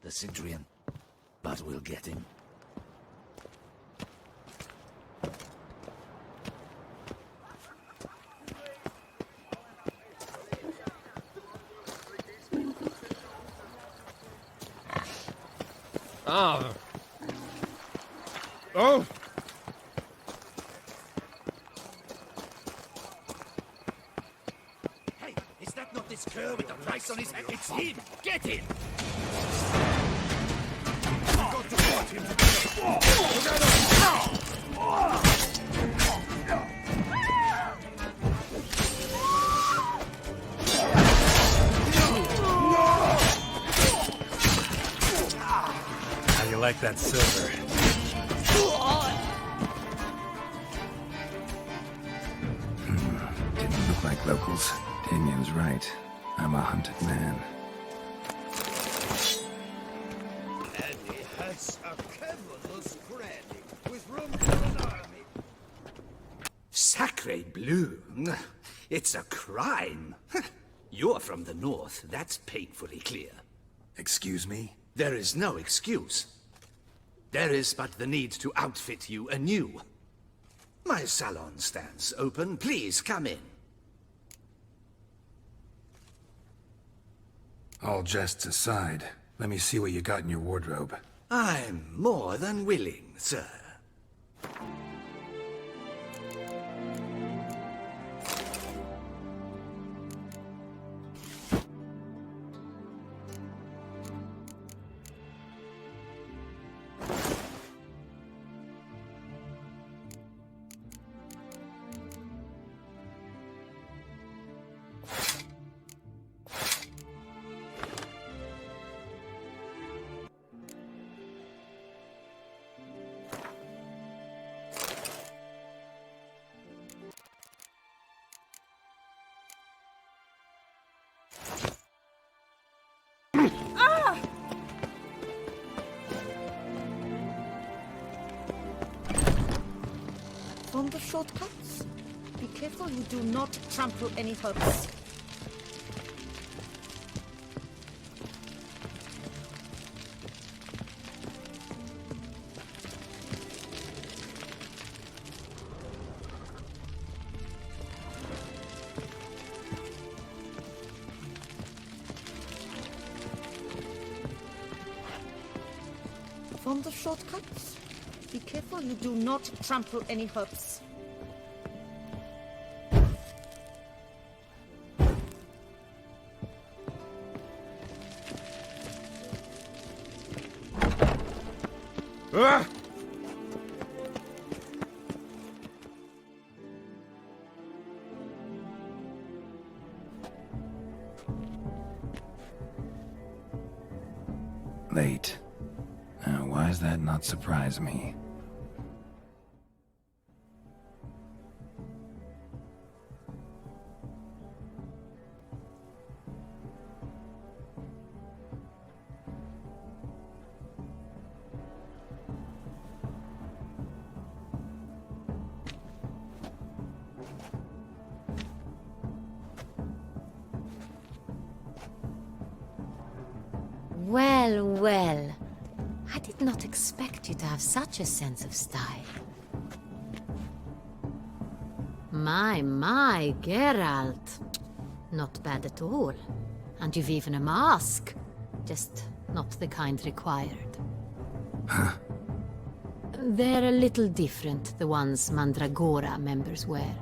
the Cintrian, but we'll get him. Oh. Oh! Hey, is that not this cur with the price on his head? It's him! Get him! We've got to watch him How do you like that silver? Didn't look like locals. Damien's right. I'm a hunted man. And he has a cavernous spreading with room for an army. Sacre bleu! It's a crime! You're from the north, that's painfully clear. Excuse me? There is no excuse. There is but the need to outfit you anew. My salon stands open. Please come in. All jests aside, let me see what you got in your wardrobe. I'm more than willing, sir. From the shortcuts, be careful you do not trample any herbs. From the shortcuts, be careful you do not trample any herbs. Ah! Late. Now, why does that not surprise me? Well, well. I did not expect you to have such a sense of style. My, Geralt. Not bad at all. And you've even a mask. Just not the kind required. Huh? They're a little different, the ones Mandragora members wear.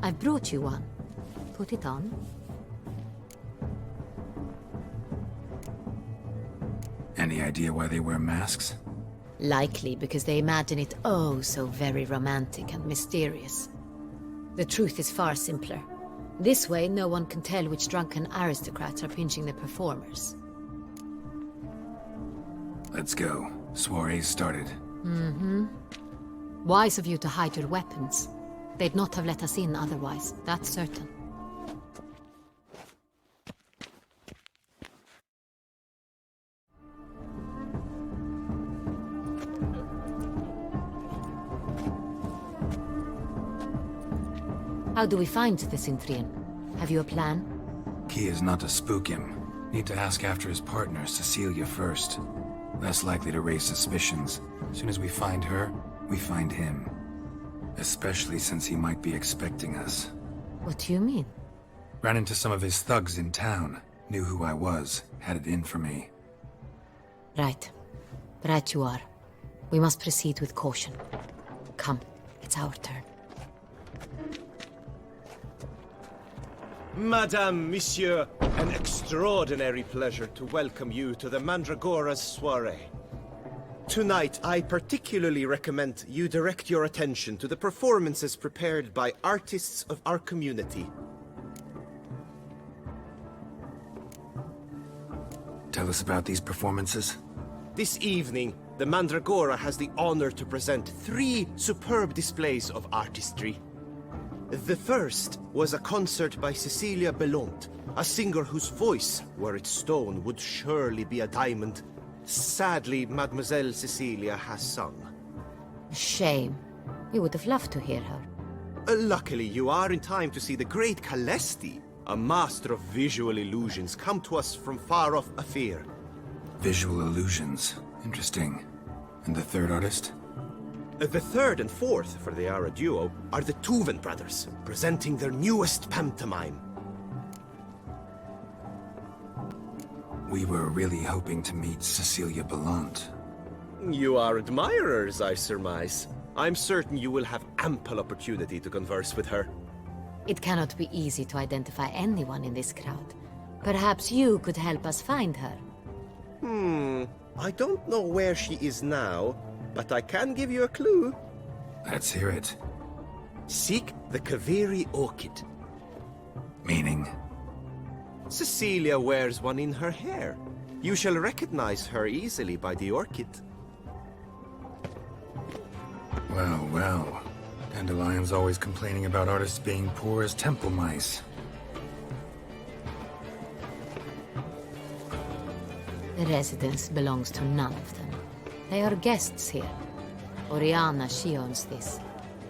I've brought you one. Put it on. Any idea why they wear masks? Likely because they imagine it oh so very romantic and mysterious. The truth is far simpler. This way, no one can tell which drunken aristocrats are pinching the performers. Let's go. Soiree's started. Mm-hmm. Wise of you to hide your weapons. They'd not have let us in otherwise, that's certain. How do we find the Cintrian? Have you a plan? Key is not to spook him. Need to ask after his partner, Cecilia, first. Less likely to raise suspicions. As soon as we find her, we find him. Especially since he might be expecting us. What do you mean? Ran into some of his thugs in town. Knew who I was. Had it in for me. Right. Right you are. We must proceed with caution. Come, it's our turn. Madame, Monsieur, an extraordinary pleasure to welcome you to the Mandragora's soiree. Tonight, I particularly recommend you direct your attention to the performances prepared by artists of our community. Tell us about these performances. This evening, the Mandragora has the honor to present 3 superb displays of artistry. The first was a concert by Cecilia Belont, a singer whose voice, were it stone, would surely be a diamond. Sadly, Mademoiselle Cecilia has sung. Shame. We would have loved to hear her. Luckily, you are in time to see the great Calesti, a master of visual illusions, come to us from far off Afir. Visual illusions. Interesting. And the third artist? The third and fourth, for they are a duo, are the Tuven brothers, presenting their newest pantomime. We were really hoping to meet Cecilia Belont. You are admirers, I surmise. I'm certain you will have ample opportunity to converse with her. It cannot be easy to identify anyone in this crowd. Perhaps you could help us find her. I don't know where she is now, but I can give you a clue. Let's hear it. Seek the Kaviri orchid. Meaning? Cecilia wears one in her hair. You shall recognize her easily by the orchid. Well, well. Dandelion's always complaining about artists being poor as temple mice. The residence belongs to none of them. They are guests here. Oriana, she owns this.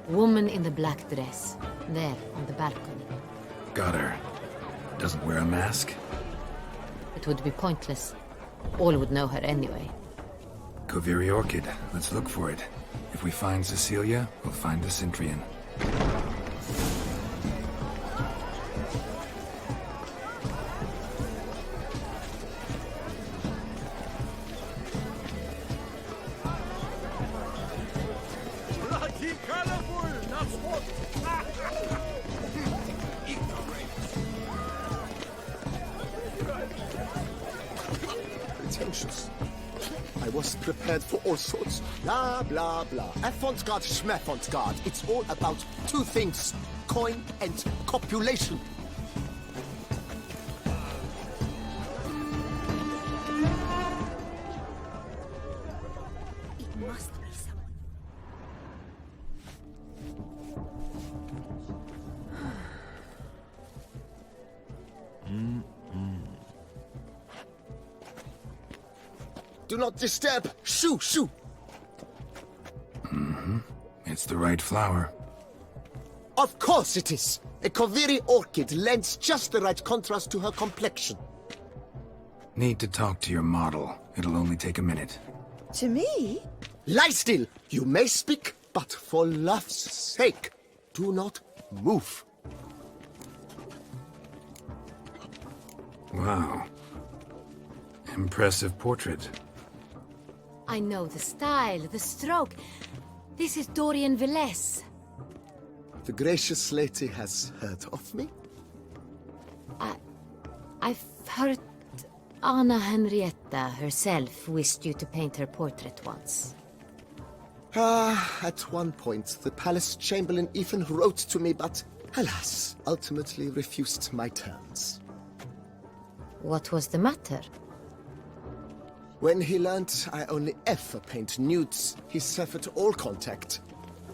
Woman in the black dress. There, on the balcony. Got her. Doesn't wear a mask? It would be pointless. All would know her anyway. Kaviri Orchid. Let's look for it. If we find Cecilia, we'll find the Cintrian. Bloody colorful! That's what! Pretentious. I was prepared for all sorts. Blah, blah, blah. Avant-garde, schmeffant-garde. It's all about 2 things. Coin and copulation. It must be someone. Do not disturb. Shoo, shoo. It's the right flower. Of course it is. A Kaviri orchid lends just the right contrast to her complexion. Need to talk to your model. It'll only take a minute. To me? Lie still. You may speak, but for love's sake, do not move. Wow. Impressive portrait. I know the style, the stroke. This is Dorian Velez. The gracious lady has heard of me. I've heard Anna Henrietta herself wished you to paint her portrait once. At one point, the palace chamberlain even wrote to me, but alas, ultimately refused my terms. What was the matter? When he learned I only ever paint nudes, he severed all contact.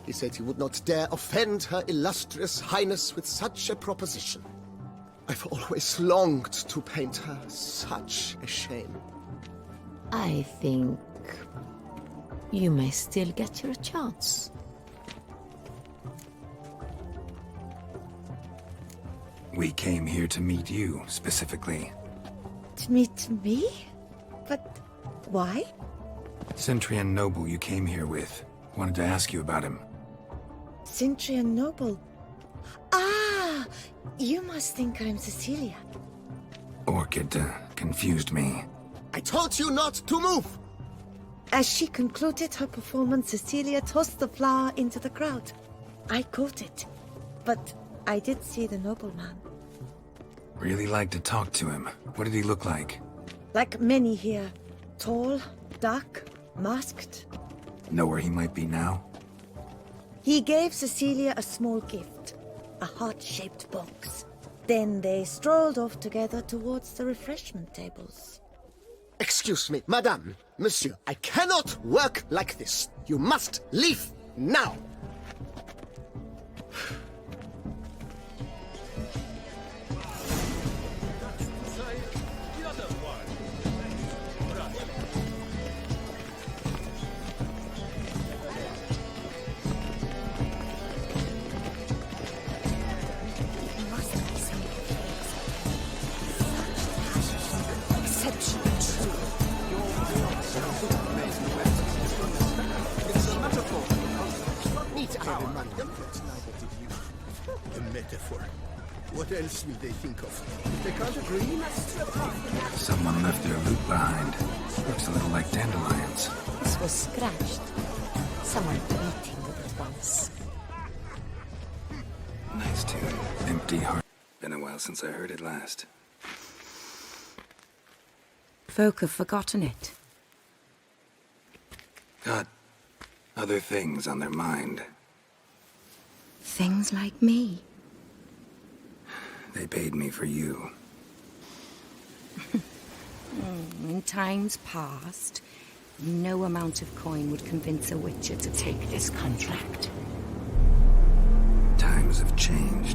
He said he would not dare offend her illustrious highness with such a proposition. I've always longed to paint her. Such a shame. I think you may still get your chance. We came here to meet you, specifically. meet me? But why? Cintrian noble you came here with. Wanted to ask you about him. Cintrian noble. Ah, you must think I'm Cecilia. Orchid confused me. I told you not to move! As she concluded her performance, Cecilia tossed the flower into the crowd. I caught it, but I did see the nobleman. Really like to talk to him. What did he look like? Like many here. Tall, dark, masked. Know where he might be now? He gave Cecilia a small gift, a heart-shaped box. Then they strolled off together towards the refreshment tables. Excuse me, madame, monsieur, I cannot work like this. You must leave now! A metaphor. What else will they think of? If they can't agree? Someone left their loot behind. Looks a little like dandelions. This was scratched. Someone eating with it once. Nice tune. Empty heart. Been a while since I heard it last. Folk have forgotten it. Got other things on their mind. Things like me. They paid me for you. In times past, no amount of coin would convince a witcher to take this contract. Times have changed.